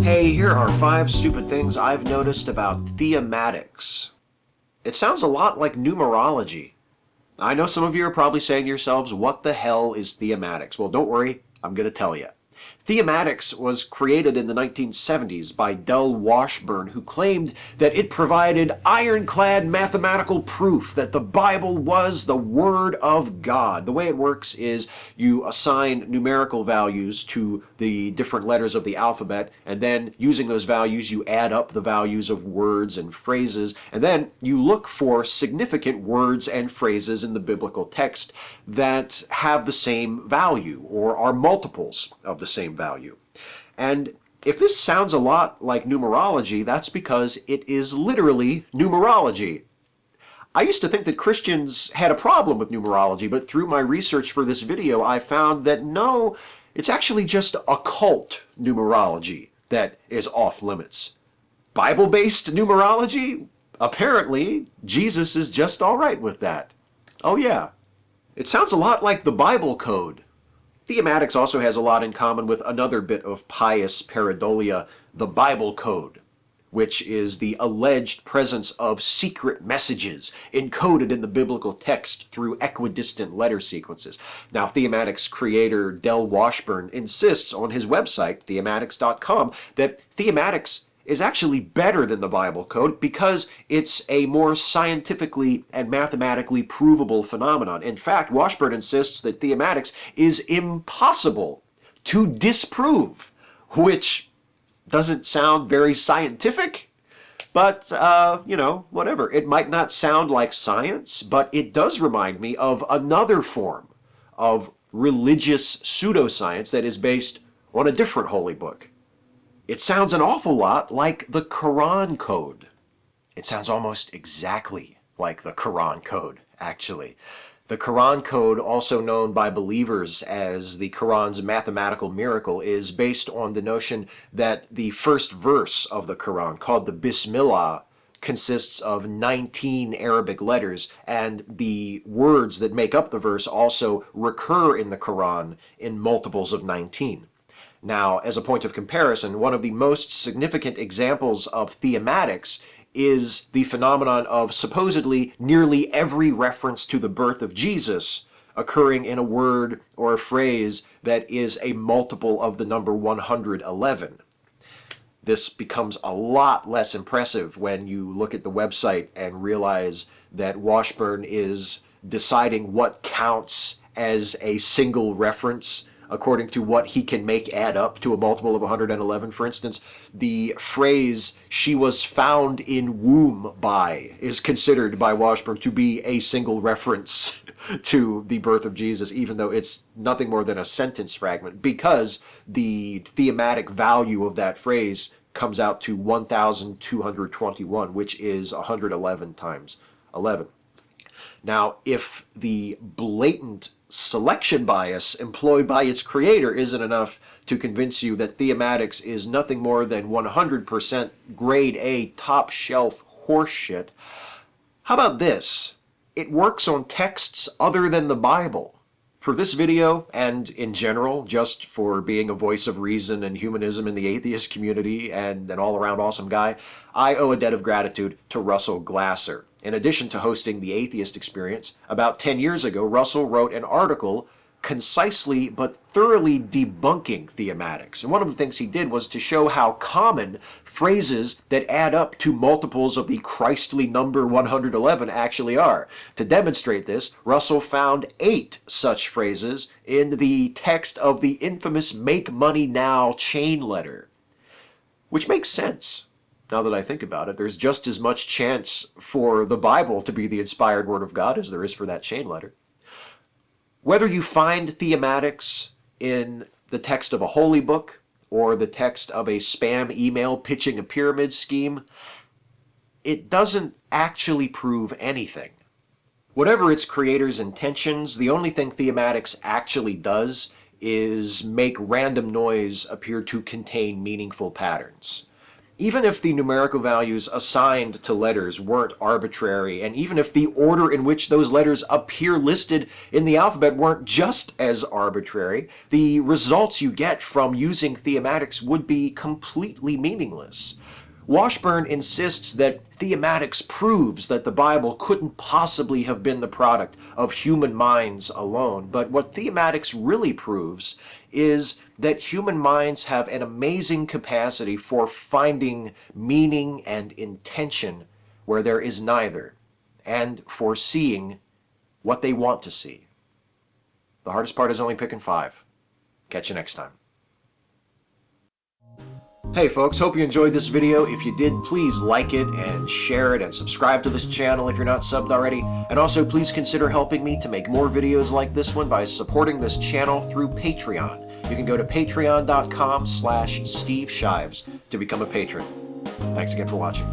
Hey, here are 5 stupid things I've noticed about Theomatics. It sounds a lot like numerology. I know some of you are probably saying to yourselves, what the hell is Theomatics? Well, don't worry, I'm going to tell you. Theomatics was created in the 1970s by Del Washburn, who claimed that it provided ironclad mathematical proof that the Bible was the Word of God. The way it works is you assign numerical values to the different letters of the alphabet, and then using those values you add up the values of words and phrases, and then you look for significant words and phrases in the biblical text that have the same value or are multiples of the same value. And if this sounds a lot like numerology, that's because it is literally numerology. I used to think that Christians had a problem with numerology, but through my research for this video, I found that no, it's actually just occult numerology that is off limits. Bible-based numerology? Apparently, Jesus is just all right with that. Oh yeah. It sounds a lot like the Bible code. Theomatics also has a lot in common with another bit of pious pareidolia, the Bible code, which is the alleged presence of secret messages encoded in the biblical text through equidistant letter sequences. Now, Theomatics creator Del Washburn insists on his website, Theomatics.com, that Theomatics is actually better than the Bible code because it's a more scientifically and mathematically provable phenomenon. In fact, Washburn insists that Theomatics is impossible to disprove, which doesn't sound very scientific, but, whatever. It might not sound like science, but it does remind me of another form of religious pseudoscience that is based on a different holy book. It sounds an awful lot like the Qur'an code. It sounds almost exactly like the Qur'an code, actually. The Qur'an code, also known by believers as the Qur'an's mathematical miracle, is based on the notion that the first verse of the Qur'an, called the Bismillah, consists of 19 Arabic letters, and the words that make up the verse also recur in the Qur'an in multiples of 19. Now, as a point of comparison, one of the most significant examples of Theomatics is the phenomenon of supposedly nearly every reference to the birth of Jesus occurring in a word or a phrase that is a multiple of the number 111. This becomes a lot less impressive when you look at the website and realize that Washburn is deciding what counts as a single reference according to what he can make add up to a multiple of 111. For instance, the phrase, "she was found in womb by," is considered by Washburn to be a single reference to the birth of Jesus, even though it's nothing more than a sentence fragment, because the theomatic value of that phrase comes out to 1,221, which is 111 times 11. Now, if the blatant selection bias employed by its creator isn't enough to convince you that Theomatics is nothing more than 100% grade A top shelf horseshit, how about this? It works on texts other than the Bible. For this video, and in general, just for being a voice of reason and humanism in the atheist community and an all-around awesome guy, I owe a debt of gratitude to Russell Glasser. In addition to hosting the Atheist Experience, about 10 years ago, Russell wrote an article concisely but thoroughly debunking Theomatics. And one of the things he did was to show how common phrases that add up to multiples of the Christly number 111 actually are. To demonstrate this, Russell found 8 such phrases in the text of the infamous "Make Money Now" chain letter. Which makes sense. Now that I think about it, there's just as much chance for the Bible to be the inspired word of God as there is for that chain letter. Whether you find Theomatics in the text of a holy book or the text of a spam email pitching a pyramid scheme, it doesn't actually prove anything. Whatever its creator's intentions, the only thing Theomatics actually does is make random noise appear to contain meaningful patterns. Even if the numerical values assigned to letters weren't arbitrary, and even if the order in which those letters appear listed in the alphabet weren't just as arbitrary, the results you get from using Theomatics would be completely meaningless. Washburn insists that Theomatics proves that the Bible couldn't possibly have been the product of human minds alone, but what Theomatics really proves is that human minds have an amazing capacity for finding meaning and intention where there is neither, and for seeing what they want to see. The hardest part is only picking 5. Catch you next time. Hey folks, hope you enjoyed this video. If you did, please like it and share it and subscribe to this channel if you're not subbed already. And also please consider helping me to make more videos like this one by supporting this channel through Patreon. You can go to patreon.com/Steve Shives to become a patron. Thanks again for watching.